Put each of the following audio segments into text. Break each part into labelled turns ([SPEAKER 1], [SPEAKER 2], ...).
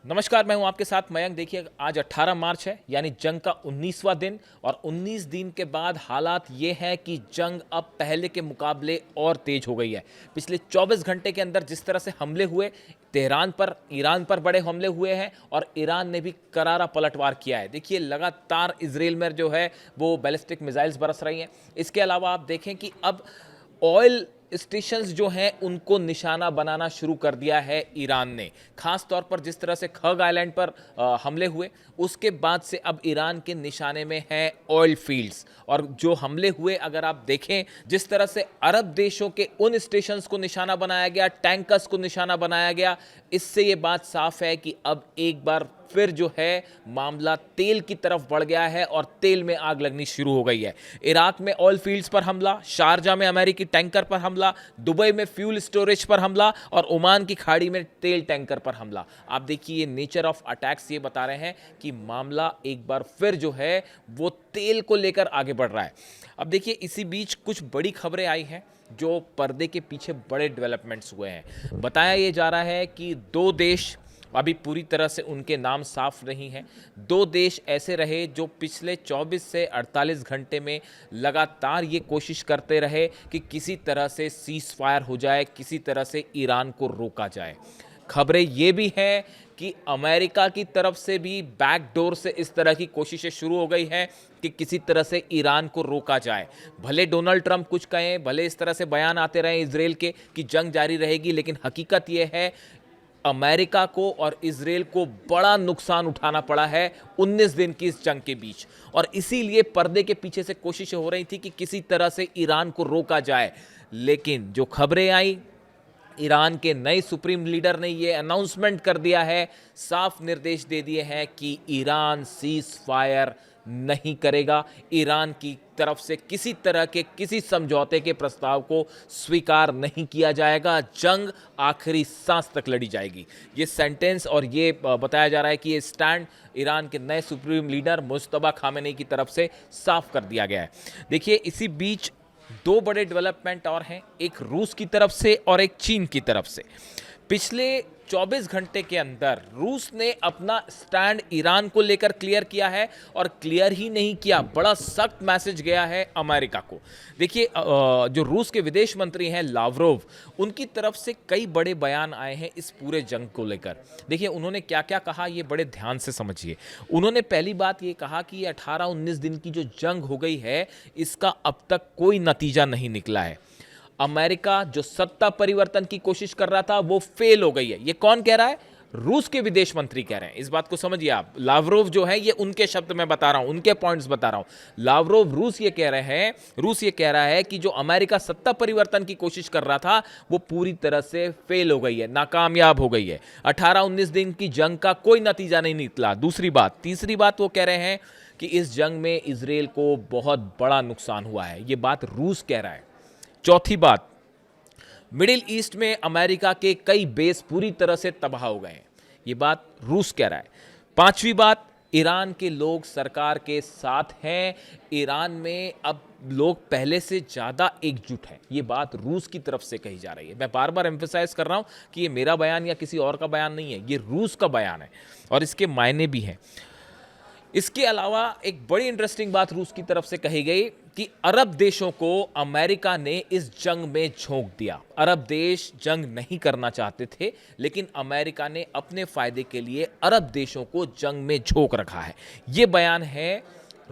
[SPEAKER 1] नमस्कार, मैं हूं आपके साथ मयंक। देखिए, आज 18 मार्च है, यानी जंग का 19वां दिन। और 19 दिन के बाद हालात ये हैं कि जंग अब पहले के मुकाबले और तेज हो गई है। पिछले 24 घंटे के अंदर जिस तरह से हमले हुए, तेहरान पर, ईरान पर बड़े हमले हुए हैं और ईरान ने भी करारा पलटवार किया है। देखिए, लगातार इजराइल में जो है वो बैलिस्टिक मिसाइल्स बरस रही हैं। इसके अलावा आप देखें कि अब ऑयल स्टेशंस जो हैं उनको निशाना बनाना शुरू कर दिया है ईरान ने। खास तौर पर जिस तरह से खग आइलैंड पर हमले हुए, उसके बाद से अब ईरान के निशाने में है ऑयल फील्ड्स। और जो हमले हुए, अगर आप देखें, जिस तरह से अरब देशों के उन स्टेशंस को निशाना बनाया गया, टैंकर्स को निशाना बनाया गया, इससे ये बात साफ है कि अब एक बार फिर जो है मामला तेल की तरफ बढ़ गया है और तेल में आग लगनी शुरू हो गई है। इराक में ऑयल फील्ड्स पर हमला, शारजा में अमेरिकी टैंकर पर हमला, दुबई में फ्यूल स्टोरेज पर हमला और ओमान की खाड़ी में तेल टैंकर पर हमला। आप देखिए, नेचर ऑफ अटैक्स ये बता रहे हैं कि मामला एक बार फिर जो है वो तेल को लेकर आगे बढ़ रहा है। अब देखिए, इसी बीच कुछ बड़ी खबरें आई हैं जो पर्दे के पीछे बड़े डेवलपमेंट्स हुए हैं। बताया ये जा रहा है कि दो देश, अभी पूरी तरह से उनके नाम साफ नहीं हैं, दो देश ऐसे रहे जो पिछले 24 से 48 घंटे में लगातार ये कोशिश करते रहे कि किसी तरह से सीज फायर हो जाए, किसी तरह से ईरान को रोका जाए। खबरें ये भी हैं कि अमेरिका की तरफ से भी बैकडोर से इस तरह की कोशिशें शुरू हो गई हैं कि किसी तरह से ईरान को रोका जाए। भले डोनाल्ड ट्रंप कुछ कहें, भले इस तरह से बयान आते रहे इजराइल के कि जंग जारी रहेगी, लेकिन हकीकत यह है अमेरिका को और इजराइल को बड़ा नुकसान उठाना पड़ा है 19 दिन की इस जंग के बीच। और इसीलिए पर्दे के पीछे से कोशिशें हो रही थी कि किसी तरह से ईरान को रोका जाए। लेकिन जो खबरें आई, ईरान के नए सुप्रीम लीडर ने यह अनाउंसमेंट कर दिया है, साफ निर्देश दे दिए हैं कि ईरान सीज फायर नहीं करेगा। ईरान की तरफ से किसी तरह के किसी समझौते के प्रस्ताव को स्वीकार नहीं किया जाएगा। जंग आखिरी सांस तक लड़ी जाएगी। ये सेंटेंस और ये बताया जा रहा है कि ये स्टैंड ईरान के नए सुप्रीम लीडर मुज्तबा खामेनी की तरफ से साफ कर दिया गया है। देखिए, इसी बीच दो बड़े डेवलपमेंट और हैं, एक रूस की तरफ से और एक चीन की तरफ से। पिछले 24 घंटे के अंदर रूस ने अपना स्टैंड ईरान को लेकर क्लियर किया है और क्लियर ही नहीं किया, बड़ा सख्त मैसेज गया है अमेरिका को। देखिए, जो रूस के विदेश मंत्री हैं लावरोव, उनकी तरफ से कई बड़े बयान आए हैं इस पूरे जंग को लेकर। देखिए, उन्होंने क्या क्या कहा, ये बड़े ध्यान से समझिए। उन्होंने पहली बात ये कहा कि ये 18-19 दिन की जो जंग हो गई है, इसका अब तक कोई नतीजा नहीं निकला है। अमेरिका जो सत्ता परिवर्तन की कोशिश कर रहा था वो फेल हो गई है। ये कौन कह रहा है? रूस के विदेश मंत्री कह रहे हैं। इस बात को समझिए आप। लावरोव जो है, ये उनके शब्द में बता रहा हूं, उनके पॉइंट्स बता रहा हूं। लावरोव, रूस ये कह रहे हैं, रूस ये कह रहा है कि जो अमेरिका सत्ता परिवर्तन की कोशिश कर रहा था वो पूरी तरह से फेल हो गई है, नाकामयाब हो गई है। 18-19 दिन की जंग का कोई नतीजा नहीं निकला। दूसरी बात, तीसरी बात वो कह रहे हैं कि इस जंग में इजराइल को बहुत बड़ा नुकसान हुआ है। ये बात रूस कह रहा है। चौथी बात, मिडिल ईस्ट में अमेरिका के कई बेस पूरी तरह से तबाह हो गए हैं। ये बात रूस कह रहा है। पांचवी बात, ईरान के लोग सरकार के साथ हैं। ईरान में अब लोग पहले से ज़्यादा एकजुट हैं। ये बात रूस की तरफ से कही जा रही है। मैं बार बार एम्फेसाइज कर रहा हूं कि ये मेरा बयान या किसी और का बयान नहीं है, ये रूस का बयान है और इसके मायने भी हैं। इसके अलावा एक बड़ी इंटरेस्टिंग बात रूस की तरफ से कही गई कि अरब देशों को अमेरिका ने इस जंग में झोंक दिया। अरब देश जंग नहीं करना चाहते थे, लेकिन अमेरिका ने अपने फायदे के लिए अरब देशों को जंग में झोंक रखा है। यह बयान है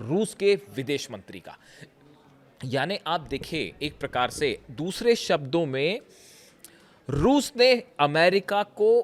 [SPEAKER 1] रूस के विदेश मंत्री का। यानी आप देखिए, एक प्रकार से दूसरे शब्दों में रूस ने अमेरिका को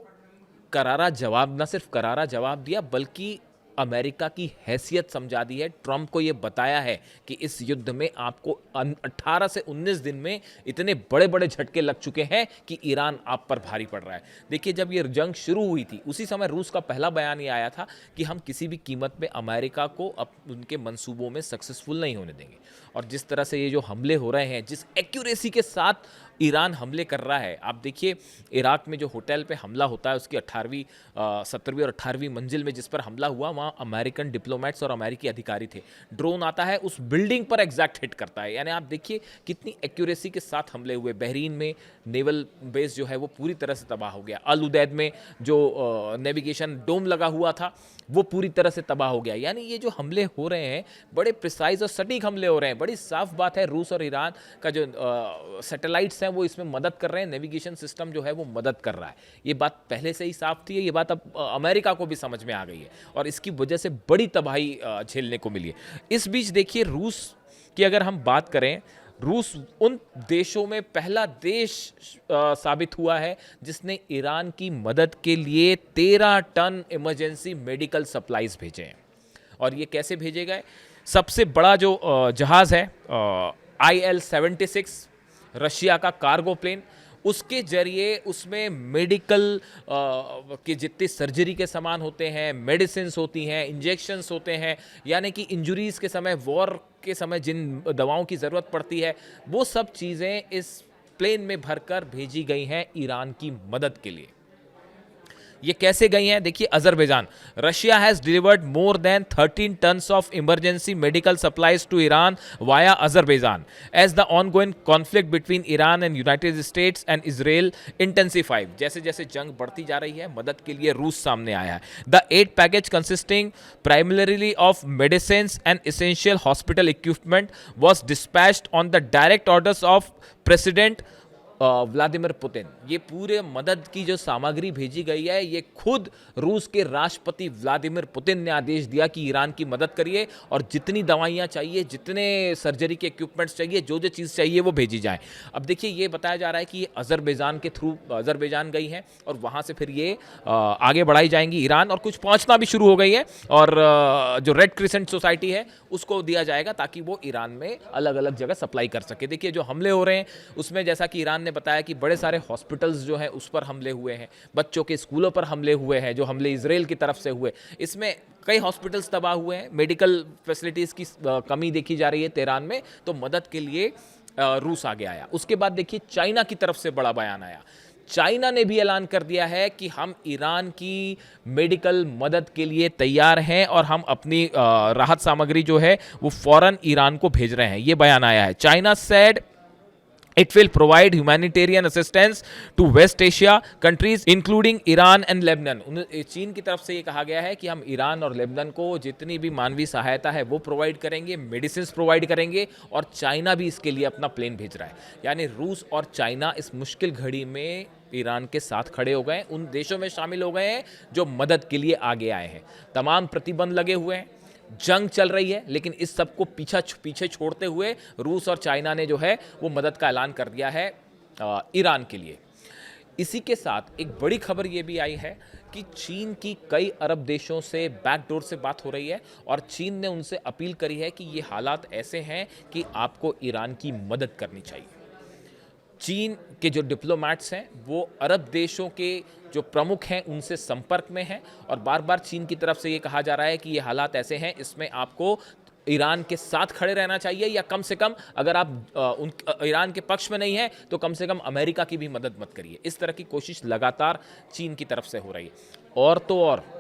[SPEAKER 1] करारा जवाब, न सिर्फ करारा जवाब दिया, बल्कि अमेरिका की हैसियत समझा दी है। ट्रंप को यह बताया है कि इस युद्ध में आपको 18 से 19 दिन में इतने बड़े बड़े झटके लग चुके हैं कि ईरान आप पर भारी पड़ रहा है। देखिए, जब ये जंग शुरू हुई थी, उसी समय रूस का पहला बयान ये आया था कि हम किसी भी कीमत पे अमेरिका को उनके मंसूबों में सक्सेसफुल नहीं होने देंगे। और जिस तरह से ये जो हमले हो रहे हैं, जिस एक्यूरेसी के साथ ईरान हमले कर रहा है। आप देखिए इराक में जो होटल पे हमला होता है उसकी 17वीं और 18वीं मंजिल में जिस पर हमला हुआ वहाँ अमेरिकन डिप्लोमेट्स और अमेरिकी अधिकारी थे। ड्रोन आता है उस बिल्डिंग पर एग्जैक्ट हिट करता है। यानी आप देखिए कितनी एक्यूरेसी के साथ हमले हुए। बहरीन में नेवल बेस जो है वो पूरी तरह से तबाह हो गया। अल उदैद में जो नेविगेशन डोम लगा हुआ था वो पूरी तरह से तबाह हो गया। यानी ये जो हमले हो रहे हैं बड़े प्रिसाइज और सटीक हमले हो रहे हैं। बड़ी साफ बात है रूस और ईरान का जो सैटेलाइट्स हैं वो इसमें मदद कर रहे हैं, नेविगेशन सिस्टम जो है वो मदद कर रहा है। ये बात पहले से ही साफ थी, ये बात अब अमेरिका को भी समझ में आ गई है और इसकी वजह से बड़ी तबाही झेलने को मिली है। इस बीच देखिए रूस की अगर हम बात करें, रूस उन देशों में पहला देश साबित हुआ है जिसने ईरान की मदद के लिए 13 टन इमरजेंसी मेडिकल सप्लाईज भेजे हैं। और ये कैसे भेजे गए? सबसे बड़ा जो जहाज़ है IL-76 रशिया का कार्गो प्लेन, उसके जरिए उसमें मेडिकल के जितने सर्जरी के सामान होते हैं, मेडिसिन्स होती हैं, इंजेक्शंस होते हैं, यानी कि इंजरीज़ के समय, वॉर के समय जिन दवाओं की ज़रूरत पड़ती है वो सब चीज़ें इस प्लेन में भरकर भेजी गई हैं ईरान की मदद के लिए। ये कैसे गई हैं? देखिए Azerbaijan, Russia has delivered more than 13 tons of emergency medical supplies to Iran via Azerbaijan as the ongoing conflict between Iran and United States and Israel intensified. जैसे जैसे जंग बढ़ती जा रही है मदद के लिए रूस सामने आया है। The aid package consisting primarily of medicine and essential hospital equipment was dispatched on the direct orders of president Vladimir Putin. ये पूरे मदद की जो सामग्री भेजी गई है ये खुद रूस के राष्ट्रपति व्लादिमीर पुतिन ने आदेश दिया कि ईरान की मदद करिए और जितनी दवाइयाँ चाहिए, जितने सर्जरी के इक्विपमेंट्स चाहिए, जो जो चीज़ चाहिए वो भेजी जाए। अब देखिए ये बताया जा रहा है कि ये अजरबैजान के थ्रू अजरबैजान गई हैं और वहाँ से फिर ये आगे बढ़ाई जाएंगी ईरान, और कुछ पहुँचना भी शुरू हो गई है। और जो रेड क्रिसेंट सोसाइटी है उसको दिया जाएगा ताकि वो ईरान में अलग अलग जगह सप्लाई कर सके। देखिए जो हमले हो रहे हैं उसमें जैसा कि ईरान ने बताया कि बड़े सारे हॉस्पिटल्स जो हैं उस पर हमले हुए हैं, बच्चों के स्कूलों पर हमले हुए हैं, जो हमले इजराइल की तरफ से हुए इसमें कई हॉस्पिटल्स तबाह हुए हैं, मेडिकल फैसिलिटीज़ की कमी देखी जा रही है तेहरान में। तो मदद के लिए रूस आगे आया। उसके बाद देखिए चाइना की तरफ से बड़ा बयान आया। चाइना ने भी ऐलान कर दिया है कि हम ईरान की मेडिकल मदद के लिए तैयार हैं और हम अपनी राहत सामग्री जो है वो फौरन ईरान को भेज रहे हैं। ये बयान आया है। China said It will provide humanitarian assistance to West Asia countries including Iran and Lebanon। चीन की तरफ से ये कहा गया है कि हम ईरान और लेबनान को जितनी भी मानवीय सहायता है वो प्रोवाइड करेंगे, मेडिसिन प्रोवाइड करेंगे, और चाइना भी इसके लिए अपना प्लेन भेज रहा है। यानी रूस और चाइना इस मुश्किल घड़ी में ईरान के साथ खड़े हो गए, उन देशों में शामिल हो गए हैं जो मदद के लिए आगे आए हैं। तमाम प्रतिबंध लगे हुए हैं, जंग चल रही है, लेकिन इस सब को पीछे छोड़ते हुए रूस और चाइना ने जो है वो मदद का ऐलान कर दिया है ईरान के लिए। इसी के साथ एक बड़ी खबर ये भी आई है कि चीन की कई अरब देशों से बैकडोर से बात हो रही है और चीन ने उनसे अपील करी है कि ये हालात ऐसे हैं कि आपको ईरान की मदद करनी चाहिए। चीन के जो डिप्लोमैट्स हैं वो अरब देशों के जो प्रमुख हैं उनसे संपर्क में हैं और बार बार चीन की तरफ से ये कहा जा रहा है कि ये हालात ऐसे हैं, इसमें आपको ईरान के साथ खड़े रहना चाहिए, या कम से कम अगर आप ईरान के पक्ष में नहीं हैं तो कम से कम अमेरिका की भी मदद मत करिए। इस तरह की कोशिश लगातार चीन की तरफ से हो रही है। और तो और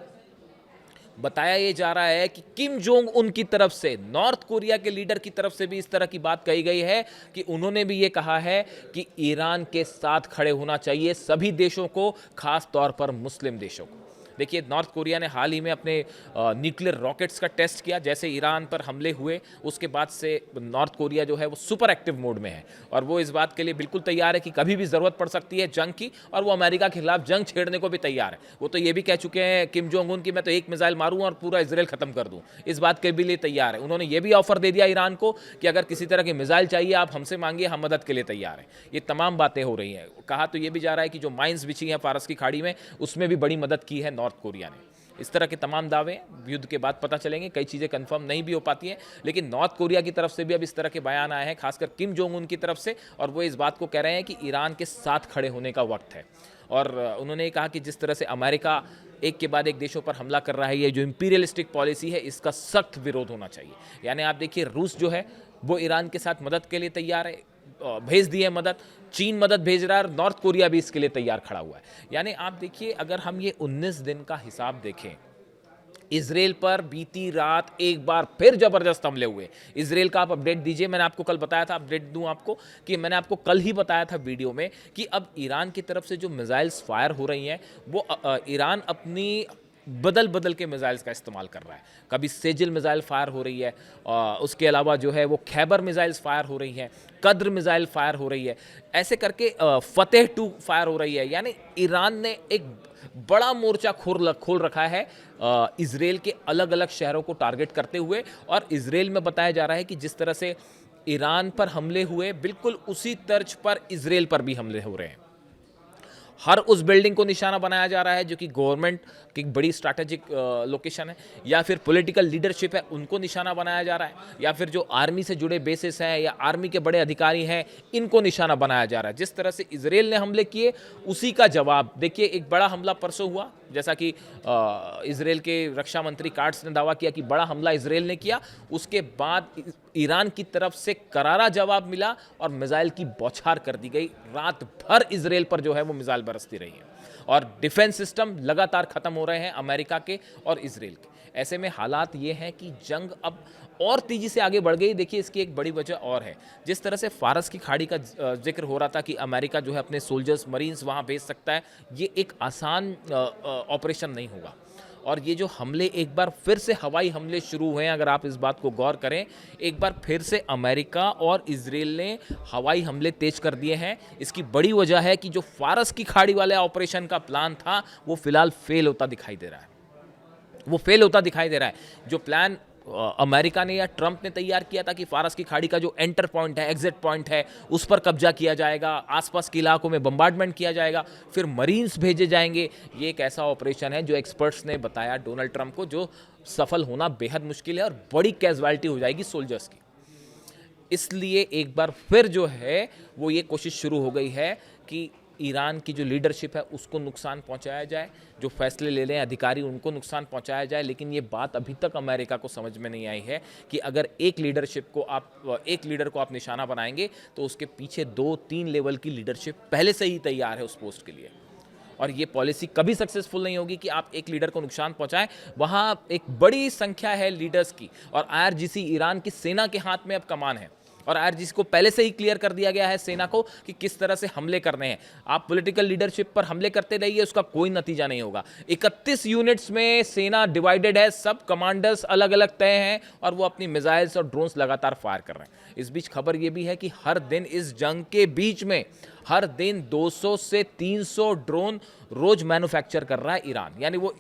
[SPEAKER 1] बताया ये जा रहा है कि किम जोंग उन की तरफ से, नॉर्थ कोरिया के लीडर की तरफ से भी इस तरह की बात कही गई है कि उन्होंने भी ये कहा है कि ईरान के साथ खड़े होना चाहिए सभी देशों को, खास तौर पर मुस्लिम देशों को। देखिए नॉर्थ कोरिया ने हाल ही में अपने न्यूक्लियर रॉकेट्स का टेस्ट किया। जैसे ईरान पर हमले हुए उसके बाद से नॉर्थ कोरिया जो है वो सुपर एक्टिव मोड में है और वो इस बात के लिए बिल्कुल तैयार है कि कभी भी ज़रूरत पड़ सकती है जंग की, और वो अमेरिका के खिलाफ जंग छेड़ने को भी तैयार है। वो तो ये भी कह चुके हैं किम जोंग उन कि मैं तो एक मिसाइल मारूं और पूरा इजराइल खत्म कर दूं, इस बात के भी लिए तैयार है। उन्होंने ये भी ऑफर दे दिया ईरान को कि अगर किसी तरह की मिसाइल चाहिए आप हमसे मांगिए, हम मदद के लिए तैयार हैं। ये तमाम बातें हो रही हैं। कहा तो ये भी जा रहा है कि जो माइंस बिछी हैं फारस की खाड़ी में उसमें भी बड़ी मदद की है नॉर्थ कोरिया ने। इस तरह के तमाम दावे युद्ध के बाद पता चलेंगे, कई चीज़ें कंफर्म नहीं भी हो पाती हैं, लेकिन नॉर्थ कोरिया की तरफ से भी अब इस तरह के बयान आए हैं, खासकर किम जोंग उन की तरफ से, और वो इस बात को कह रहे हैं कि ईरान के साथ खड़े होने का वक्त है। और उन्होंने कहा कि जिस तरह से अमेरिका एक के बाद एक देशों पर हमला कर रहा है, ये जो इंपीरियलिस्टिक पॉलिसी है इसका सख्त विरोध होना चाहिए। यानी आप देखिए रूस जो है वो ईरान के साथ मदद के लिए तैयार है, भेज दी है मदद, चीन मदद भेज रहा है और नॉर्थ कोरिया भी इसके लिए तैयार खड़ा हुआ है। यानी आप देखिए, अगर हम ये 19 दिन का हिसाब देखें, इजराइल पर बीती रात एक बार फिर जबरदस्त हमले हुए। इजराइल का आप अपडेट दीजिए, मैंने आपको कल बताया था, अपडेट दूं आपको कि मैंने आपको कल ही बताया था वीडियो में कि अब ईरान की तरफ से जो मिसाइल्स फायर हो रही हैं वो ईरान अपनी बदल बदल के मिसाइल्स का इस्तेमाल कर रहा है। कभी सेजिल मिसाइल फायर हो रही है, उसके अलावा जो है वो खैबर मिसाइल्स फायर हो रही हैं, कद्र मिसाइल फायर हो रही है, ऐसे करके फतेह 2 फायर हो रही है। यानी ईरान ने एक बड़ा मोर्चा खोल रखा है इजराइल के अलग अलग शहरों को टारगेट करते हुए। और इजराइल में बताया जा रहा है कि जिस तरह से ईरान पर हमले हुए, बिल्कुल उसी तर्ज पर इजराइल पर भी हमले हो रहे हैं। हर उस बिल्डिंग को निशाना बनाया जा रहा है जो कि गवर्नमेंट की बड़ी स्ट्रैटेजिक लोकेशन है, या फिर पॉलिटिकल लीडरशिप है उनको निशाना बनाया जा रहा है, या फिर जो आर्मी से जुड़े बेसिस हैं या आर्मी के बड़े अधिकारी हैं इनको निशाना बनाया जा रहा है। जिस तरह से इजराइल ने हमले किए उसी का जवाब देखिए, एक बड़ा हमला परसों हुआ, जैसा कि इजराइल के रक्षा मंत्री कार्ट्स ने दावा किया कि बड़ा हमला इजराइल ने किया। उसके बाद ईरान की तरफ से करारा जवाब मिला और मिसाइल की बौछार कर दी गई। रात भर इजराइल पर जो है वो मिसाइल बरसती रही है और डिफेंस सिस्टम लगातार खत्म हो रहे हैं अमेरिका के और इजराइल के। ऐसे में हालात ये हैं कि जंग अब और तेजी से आगे बढ़ गई। देखिए, इसकी एक बड़ी वजह और है, जिस तरह से फारस की खाड़ी का जिक्र हो रहा था कि अमेरिका जो है अपने सोल्जर्स मरीन्स वहाँ भेज सकता है, ये एक आसान ऑपरेशन नहीं होगा। और ये जो हमले एक बार फिर से हवाई हमले शुरू हुए हैं, अगर आप इस बात को गौर करें, एक बार फिर से अमेरिका और इजराइल ने हवाई हमले तेज कर दिए हैं। इसकी बड़ी वजह है कि जो फारस की खाड़ी वाले ऑपरेशन का प्लान था वो फिलहाल फेल होता दिखाई दे रहा है। जो प्लान अमेरिका ने या ट्रंप ने तैयार किया था कि फारस की खाड़ी का जो एंटर पॉइंट है, एग्जिट पॉइंट है, उस पर कब्जा किया जाएगा, आसपास के इलाकों में बम्बार्डमेंट किया जाएगा, फिर मरीन्स भेजे जाएंगे, ये एक ऐसा ऑपरेशन है जो एक्सपर्ट्स ने बताया डोनाल्ड ट्रंप को, जो सफल होना बेहद मुश्किल है और बड़ी कैजुअलिटी हो जाएगी सोल्जर्स की। इसलिए एक बार फिर जो है वो ये कोशिश शुरू हो गई है कि ईरान की जो लीडरशिप है उसको नुकसान पहुंचाया जाए, जो फैसले ले लें अधिकारी उनको नुकसान पहुंचाया जाए। लेकिन ये बात अभी तक अमेरिका को समझ में नहीं आई है कि अगर एक लीडर को आप निशाना बनाएंगे तो उसके पीछे 2-3 लेवल की लीडरशिप पहले से ही तैयार है उस पोस्ट के लिए। और ये पॉलिसी कभी सक्सेसफुल नहीं होगी कि आप एक लीडर को नुकसान पहुंचाएं। वहाँ एक बड़ी संख्या है लीडर्स की और IRGC ईरान की सेना के हाथ में अब कमान है और IRGC को पहले से ही क्लियर कर दिया गया है सेना को कि किस तरह से हमले करने हैं। आप पॉलिटिकल लीडरशिप पर हमले करते रहिए, उसका कोई नतीजा नहीं होगा। 31 यूनिट्स में सेना डिवाइडेड है, सब कमांडर्स अलग अलग तय हैं और वो अपनी मिसाइल्स और ड्रोन्स लगातार फायर कर रहे हैं। इस बीच खबर ये भी है कि हर दिन इस जंग के बीच में हर दिन 200 से 300 ड्रोन रोज मैन्युफैक्चर कर रहा है ईरान। यानी वो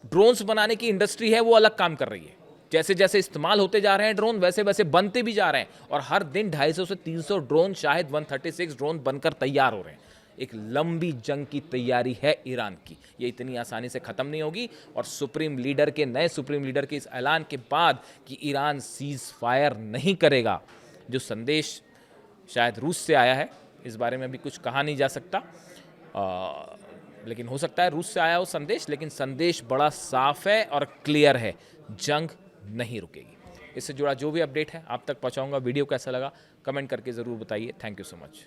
[SPEAKER 1] ड्रोन्स बनाने की इंडस्ट्री है वो अलग काम कर रही है। जैसे जैसे इस्तेमाल होते जा रहे हैं ड्रोन, वैसे वैसे बनते भी जा रहे हैं और हर दिन 250 से 300 ड्रोन, शायद 136 ड्रोन बनकर तैयार हो रहे हैं। एक लंबी जंग की तैयारी है ईरान की, ये इतनी आसानी से ख़त्म नहीं होगी। और नए सुप्रीम लीडर के इस ऐलान के बाद कि ईरान सीज फायर नहीं करेगा, जो संदेश शायद रूस से आया है, इस बारे में भी कुछ कहा नहीं जा सकता, लेकिन हो सकता है रूस से आया हो संदेश, लेकिन संदेश बड़ा साफ है और क्लियर है, जंग नहीं रुकेगी। इससे जुड़ा जो भी अपडेट है आप तक पहुंचाऊंगा। वीडियो कैसा लगा कमेंट करके ज़रूर बताइए। Thank you so much.